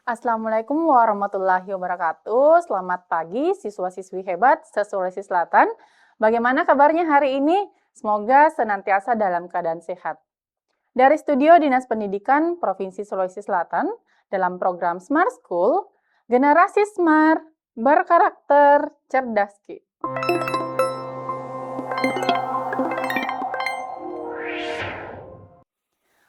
Assalamualaikum warahmatullahi wabarakatuh. Selamat pagi siswa-siswi hebat se-Sulawesi Selatan. Bagaimana kabarnya hari ini? Semoga senantiasa dalam keadaan sehat. Dari Studio Dinas Pendidikan Provinsi Sulawesi Selatan, dalam program Smart School, Generasi Smart, Berkarakter, Cerdas Ki.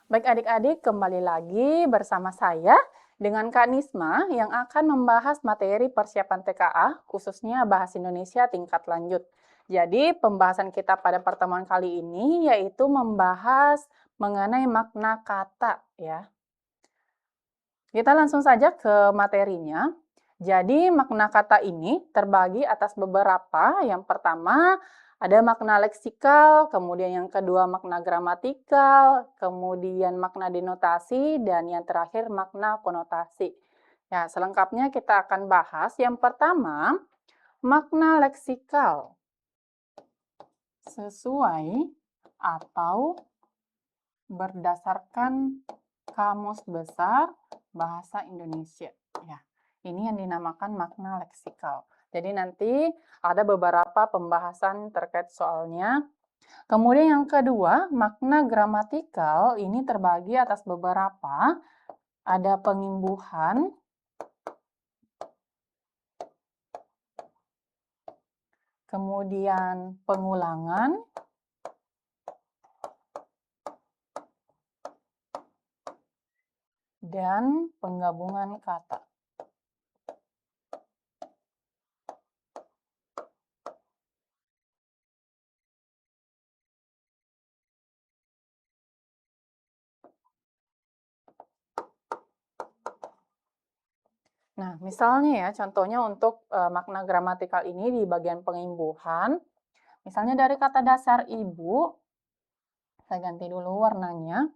Baik adik-adik, kembali lagi bersama saya dengan Kak Nisma yang akan membahas materi persiapan TKA, khususnya Bahasa Indonesia tingkat lanjut. Jadi, pembahasan kita pada pertemuan kali ini yaitu membahas mengenai makna kata ya. Kita langsung saja ke materinya. Jadi, makna kata ini terbagi atas beberapa. Yang pertama, ada makna leksikal, kemudian yang kedua makna gramatikal, kemudian makna denotasi, dan yang terakhir makna konotasi. Ya, selengkapnya kita akan bahas. Yang pertama, makna leksikal. Sesuai atau berdasarkan Kamus Besar Bahasa Indonesia. Ya, ini yang dinamakan makna leksikal. Jadi nanti ada beberapa pembahasan terkait soalnya. Kemudian yang kedua, makna gramatikal ini terbagi atas beberapa. Ada pengimbuhan, kemudian pengulangan, dan penggabungan kata. Nah, misalnya ya, contohnya untuk makna gramatikal ini di bagian pengimbuhan, misalnya dari kata dasar ibu, saya ganti dulu warnanya.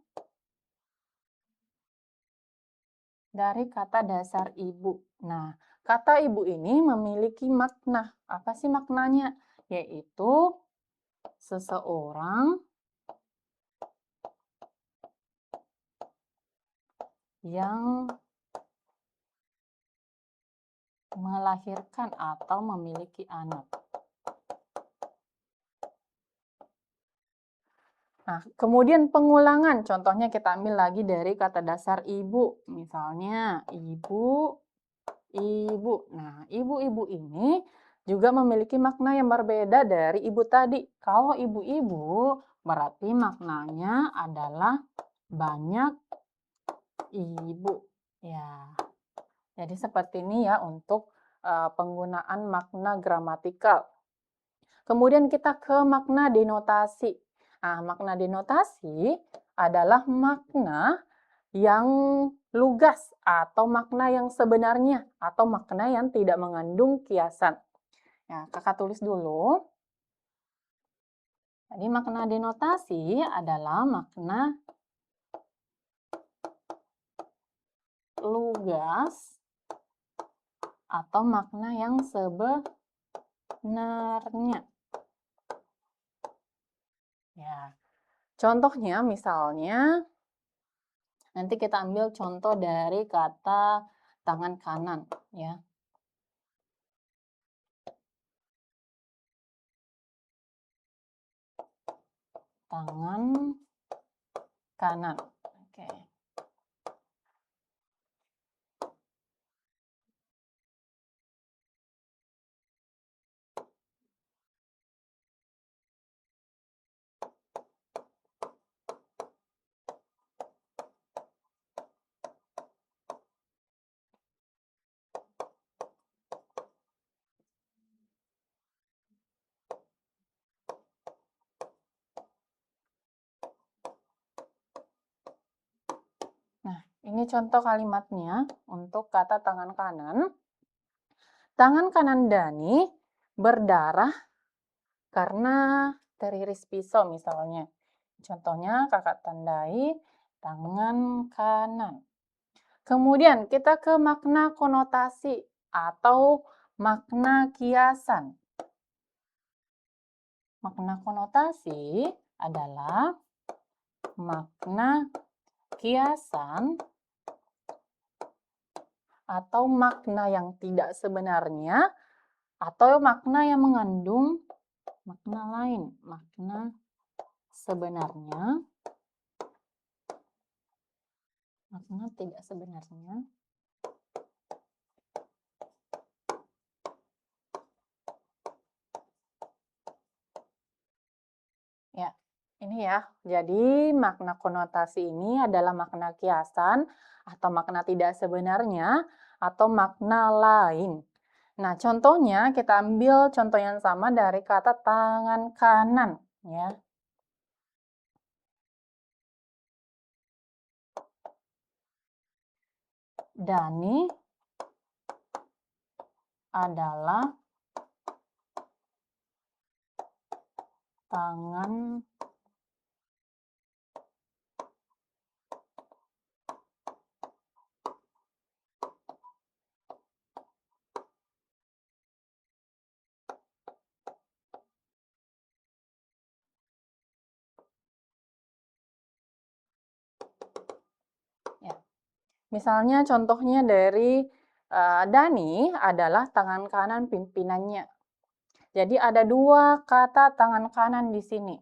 Dari kata dasar ibu. Nah, kata ibu ini memiliki makna. Apa sih maknanya? Yaitu seseorang yang melahirkan atau memiliki anak. Nah, kemudian pengulangan, contohnya kita ambil lagi dari kata dasar ibu. Misalnya, ibu, ibu. Nah, ibu-ibu ini juga memiliki makna yang berbeda dari ibu tadi. Kalau ibu-ibu, berarti maknanya adalah banyak ibu. Ya, jadi seperti ini ya untuk penggunaan makna gramatikal. Kemudian kita ke makna denotasi. Nah, makna denotasi adalah makna yang lugas atau makna yang sebenarnya atau makna yang tidak mengandung kiasan. Ya, kakak tulis dulu. Jadi makna denotasi adalah makna lugas atau makna yang sebenarnya. Ya, contohnya misalnya nanti kita ambil contoh dari kata tangan kanan ya. Tangan kanan. Oke. Nah, ini contoh kalimatnya untuk kata tangan kanan. Tangan kanan Dani berdarah karena teriris pisau misalnya. Contohnya kakak tandai tangan kanan. Kemudian kita ke makna konotasi atau makna kiasan. Makna konotasi adalah makna kiasan atau makna yang tidak sebenarnya, atau makna yang mengandung makna lain. Makna sebenarnya, makna tidak sebenarnya. Ya, ini ya. Jadi makna konotasi ini adalah makna kiasan atau makna tidak sebenarnya atau makna lain. Nah, contohnya kita ambil contoh yang sama dari kata tangan kanan ya. Dani adalah tangan ya. Misalnya contohnya dari Dani adalah tangan kanan pimpinannya. Jadi ada dua kata tangan kanan di sini.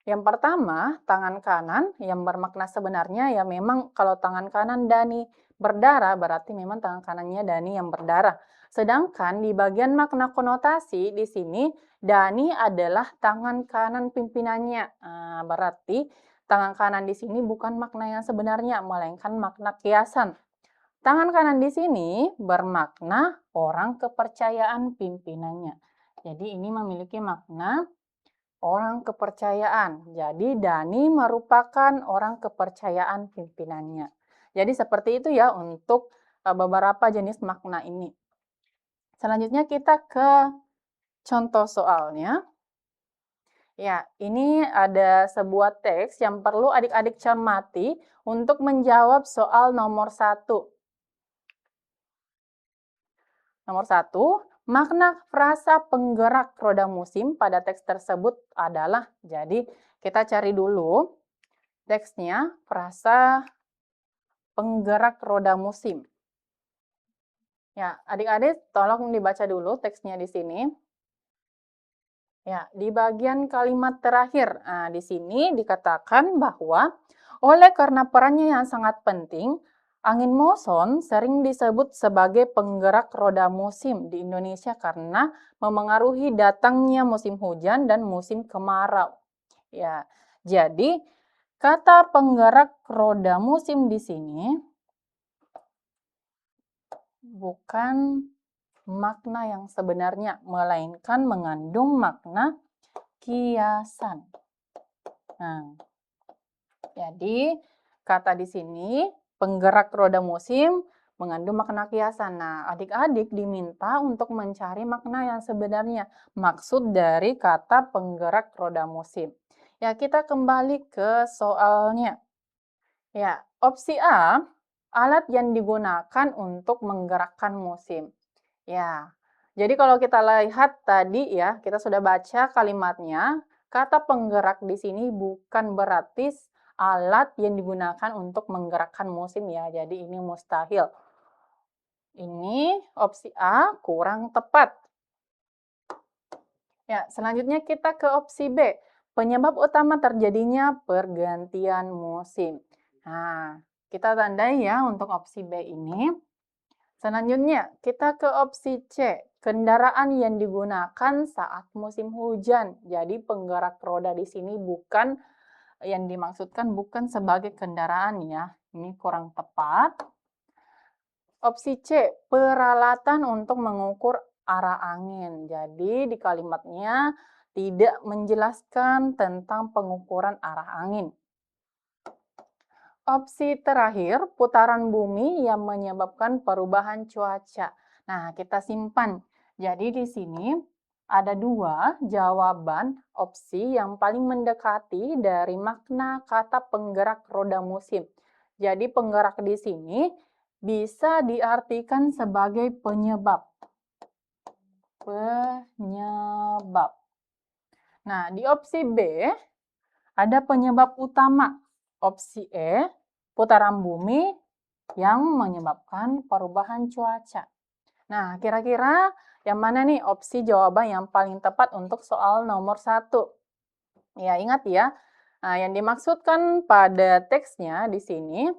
Yang pertama, tangan kanan yang bermakna sebenarnya ya memang kalau tangan kanan Dani berdarah berarti memang tangan kanannya Dani yang berdarah. Sedangkan di bagian makna konotasi di sini Dani adalah tangan kanan pimpinannya. Nah, berarti tangan kanan di sini bukan makna yang sebenarnya melainkan makna kiasan. Tangan kanan di sini bermakna orang kepercayaan pimpinannya. Jadi ini memiliki makna orang kepercayaan. Jadi Dani merupakan orang kepercayaan pimpinannya. Jadi seperti itu ya untuk beberapa jenis makna ini. Selanjutnya kita ke contoh soalnya. Ya, ini ada sebuah teks yang perlu adik-adik cermati untuk menjawab soal nomor 1. Nomor 1, makna frasa penggerak roda musim pada teks tersebut adalah, jadi kita cari dulu teksnya, frasa penggerak roda musim. Ya, adik-adik tolong dibaca dulu teksnya di sini. Ya, di bagian kalimat terakhir, nah, di sini dikatakan bahwa oleh karena perannya yang sangat penting, angin muson sering disebut sebagai penggerak roda musim di Indonesia karena memengaruhi datangnya musim hujan dan musim kemarau. Ya, jadi kata penggerak roda musim di sini bukan makna yang sebenarnya, melainkan mengandung makna kiasan. Nah, jadi kata di sini penggerak roda musim mengandung makna kiasan. Nah, adik-adik diminta untuk mencari makna yang sebenarnya, maksud dari kata penggerak roda musim. Ya, kita kembali ke soalnya. Ya, opsi A, alat yang digunakan untuk menggerakkan musim. Ya, jadi kalau kita lihat tadi ya, kita sudah baca kalimatnya, kata penggerak di sini bukan berarti alat yang digunakan untuk menggerakkan musim ya, jadi ini mustahil. Ini opsi A kurang tepat. Ya, selanjutnya kita ke opsi B. Penyebab utama terjadinya pergantian musim. Nah, kita tandai ya untuk opsi B ini. Selanjutnya, kita ke opsi C. Kendaraan yang digunakan saat musim hujan. Jadi penggerak roda di sini bukan yang dimaksudkan bukan sebagai kendaraan ya. Ini kurang tepat. Opsi C, peralatan untuk mengukur arah angin. Jadi di kalimatnya tidak menjelaskan tentang pengukuran arah angin. Opsi terakhir, putaran bumi yang menyebabkan perubahan cuaca. Nah, kita simpan. Jadi di sini ada dua jawaban opsi yang paling mendekati dari makna kata penggerak roda musim. Jadi penggerak di sini bisa diartikan sebagai penyebab. Penyebab. Nah, di opsi B ada penyebab utama. Opsi E, putaran bumi yang menyebabkan perubahan cuaca. Nah, kira-kira yang mana nih opsi jawaban yang paling tepat untuk soal nomor 1? Ya, ingat ya. Nah, yang dimaksudkan pada teksnya di sini,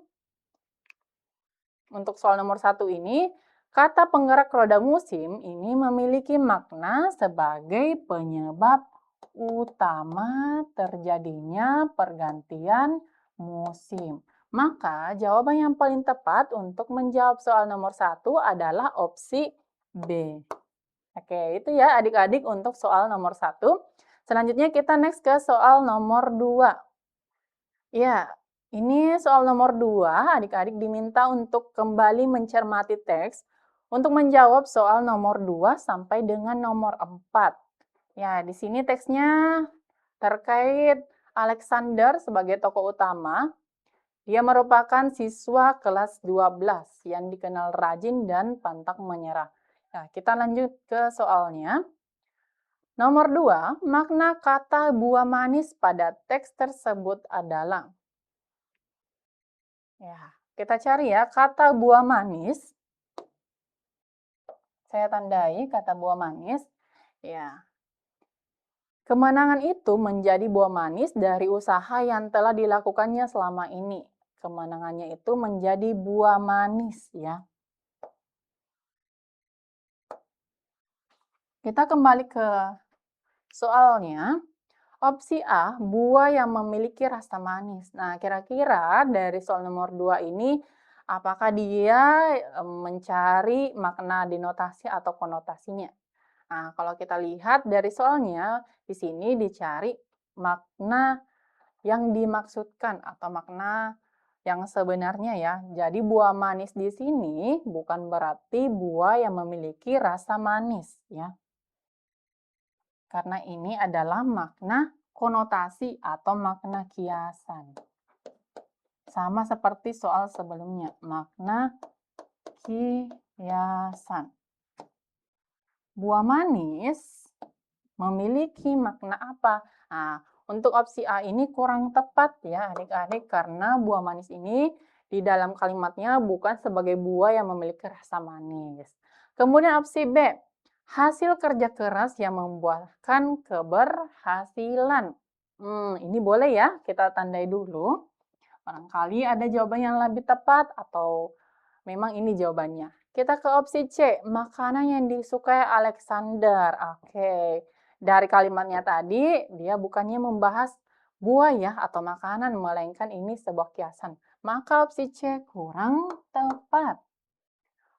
untuk soal nomor 1 ini, kata penggerak roda musim ini memiliki makna sebagai penyebab utama terjadinya pergantian musim. Maka jawaban yang paling tepat untuk menjawab soal nomor 1 adalah opsi B. Oke, itu ya adik-adik untuk soal nomor 1. Selanjutnya kita next ke soal nomor 2. Ya, ini soal nomor 2, adik-adik diminta untuk kembali mencermati teks untuk menjawab soal nomor 2 sampai dengan nomor 4. Ya, di sini teksnya terkait Alexander sebagai tokoh utama. Dia merupakan siswa kelas 12 yang dikenal rajin dan pantang menyerah. Nah, kita lanjut ke soalnya. Nomor 2, makna kata buah manis pada teks tersebut adalah. Ya, kita cari ya, kata buah manis. Saya tandai kata buah manis. Ya, kemenangan itu menjadi buah manis dari usaha yang telah dilakukannya selama ini. Kemenangannya itu menjadi buah manis ya. Kita kembali ke soalnya. Opsi A, buah yang memiliki rasa manis. Nah, kira-kira dari soal nomor 2 ini, apakah dia mencari makna denotasi atau konotasinya? Nah, kalau kita lihat dari soalnya, di sini dicari makna yang dimaksudkan atau makna yang sebenarnya ya. Jadi buah manis di sini bukan berarti buah yang memiliki rasa manis ya. Karena ini adalah makna konotasi atau makna kiasan. Sama seperti soal sebelumnya, makna kiasan. Buah manis memiliki makna apa? Nah, untuk opsi A ini kurang tepat ya adik-adik karena buah manis ini di dalam kalimatnya bukan sebagai buah yang memiliki rasa manis. Kemudian opsi B, hasil kerja keras yang membuahkan keberhasilan. Ini boleh ya kita tandai dulu. Barangkali ada jawaban yang lebih tepat atau memang ini jawabannya. Kita ke opsi C, makanan yang disukai Alexander. Oke, dari kalimatnya tadi, dia bukannya membahas buah ya atau makanan, melainkan ini sebuah kiasan. Maka opsi C kurang tepat.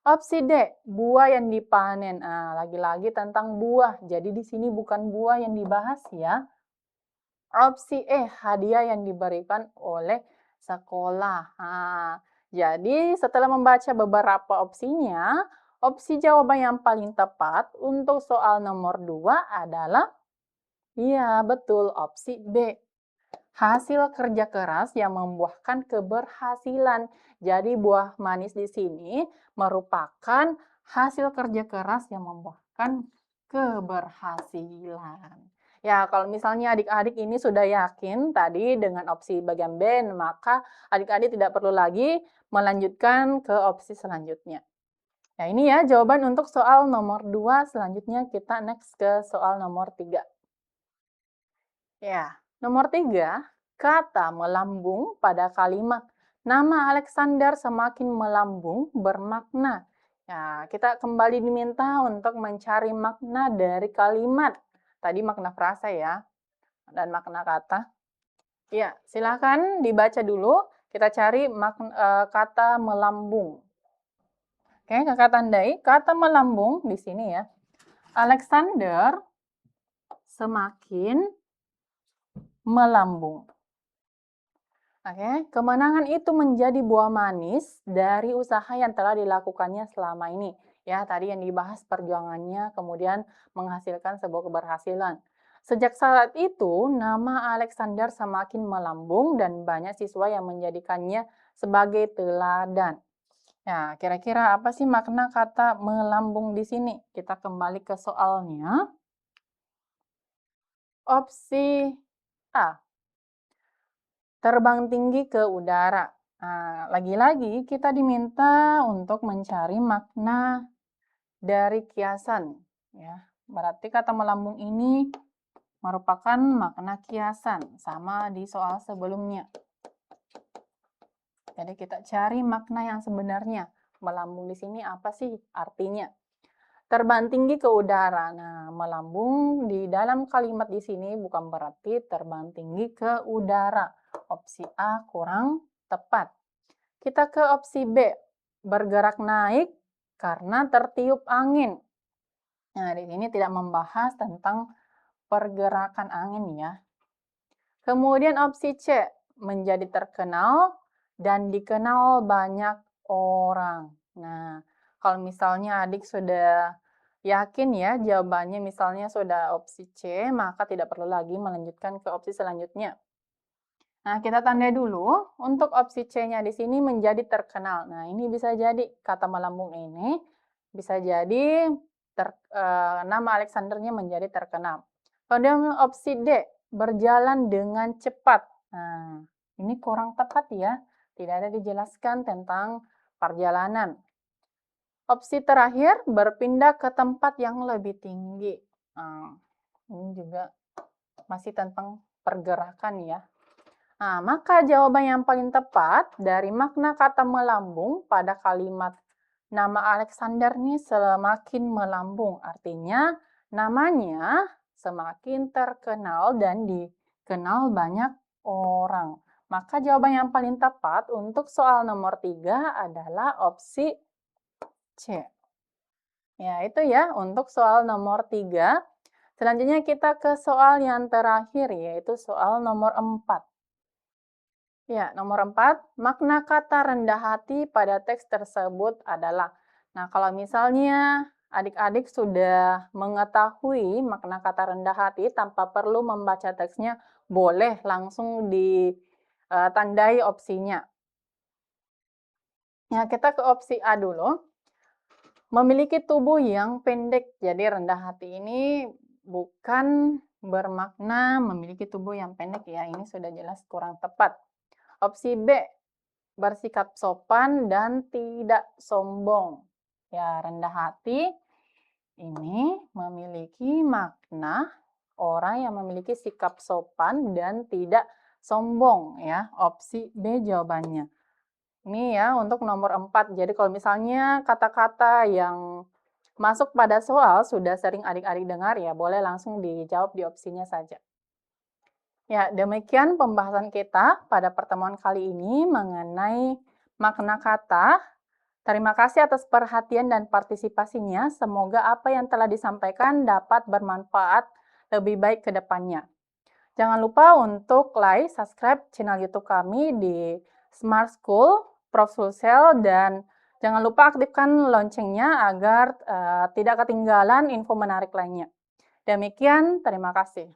Opsi D, buah yang dipanen. Nah, lagi-lagi tentang buah. Jadi di sini bukan buah yang dibahas ya. Opsi E, hadiah yang diberikan oleh sekolah. Nah, jadi setelah membaca beberapa opsinya, opsi jawaban yang paling tepat untuk soal nomor 2 adalah, iya betul, opsi B. Hasil kerja keras yang membuahkan keberhasilan. Jadi buah manis di sini merupakan hasil kerja keras yang membuahkan keberhasilan. Ya, kalau misalnya adik-adik ini sudah yakin tadi dengan opsi bagian B, maka adik-adik tidak perlu lagi melanjutkan ke opsi selanjutnya. Nah, ini ya jawaban untuk soal nomor 2. Selanjutnya kita next ke soal nomor 3. Ya, nomor 3, kata melambung pada kalimat nama Alexander semakin melambung bermakna. Ya, kita kembali diminta untuk mencari makna dari kalimat. Tadi makna frasa ya, dan makna kata. Ya, silakan dibaca dulu. Kita cari kata melambung. Oke, kakak tandai kata melambung di sini ya. Alexander semakin melambung. Oke, kemenangan itu menjadi buah manis dari usaha yang telah dilakukannya selama ini. Ya, tadi yang dibahas perjuangannya kemudian menghasilkan sebuah keberhasilan. Sejak saat itu, nama Alexander semakin melambung dan banyak siswa yang menjadikannya sebagai teladan. Ya, kira-kira apa sih makna kata melambung di sini? Kita kembali ke soalnya. Opsi A, terbang tinggi ke udara. Nah, lagi-lagi kita diminta untuk mencari makna dari kiasan, ya. Berarti kata melambung ini merupakan makna kiasan, sama di soal sebelumnya. Jadi kita cari makna yang sebenarnya. Melambung di sini apa sih artinya? Terbang tinggi ke udara. Nah, melambung di dalam kalimat di sini bukan berarti terbang tinggi ke udara. Opsi A kurang tepat. Kita ke opsi B. Bergerak naik karena tertiup angin. Nah, di sini tidak membahas tentang pergerakan angin ya. Kemudian opsi C, menjadi terkenal dan dikenal banyak orang. Nah, kalau misalnya adik sudah yakin ya jawabannya misalnya sudah opsi C, maka tidak perlu lagi melanjutkan ke opsi selanjutnya. Nah, kita tandai dulu untuk opsi C-nya di sini menjadi terkenal. Nah, ini bisa jadi kata melambung ini bisa jadi nama Alexandernya menjadi terkenal. Kemudian opsi D, berjalan dengan cepat. Nah, ini kurang tepat ya. Tidak ada dijelaskan tentang perjalanan. Opsi terakhir, berpindah ke tempat yang lebih tinggi. Nah, ini juga masih tentang pergerakan ya. Nah, maka jawaban yang paling tepat dari makna kata melambung pada kalimat nama Alexander ini semakin melambung. Artinya namanya semakin terkenal dan dikenal banyak orang. Maka jawaban yang paling tepat untuk soal nomor 3 adalah opsi C. Ya, itu ya untuk soal nomor 3. Selanjutnya kita ke soal yang terakhir, yaitu soal nomor 4. Ya, nomor 4, makna kata rendah hati pada teks tersebut adalah. Nah, kalau misalnya adik-adik sudah mengetahui makna kata rendah hati tanpa perlu membaca teksnya, boleh langsung ditandai opsinya. Ya, kita ke opsi A dulu. Memiliki tubuh yang pendek. Jadi rendah hati ini bukan bermakna memiliki tubuh yang pendek ya. Ini sudah jelas kurang tepat. Opsi B, bersikap sopan dan tidak sombong. Ya, rendah hati ini memiliki makna orang yang memiliki sikap sopan dan tidak sombong ya. Opsi B jawabannya. Ini ya untuk nomor 4. Jadi kalau misalnya kata-kata yang masuk pada soal sudah sering adik-adik dengar ya, boleh langsung dijawab di opsinya saja. Ya, demikian pembahasan kita pada pertemuan kali ini mengenai makna kata. Terima kasih atas perhatian dan partisipasinya. Semoga apa yang telah disampaikan dapat bermanfaat lebih baik ke depannya. Jangan lupa untuk like, subscribe channel YouTube kami di Smart School, Prof. Sulsel, dan jangan lupa aktifkan loncengnya agar tidak ketinggalan info menarik lainnya. Demikian, terima kasih.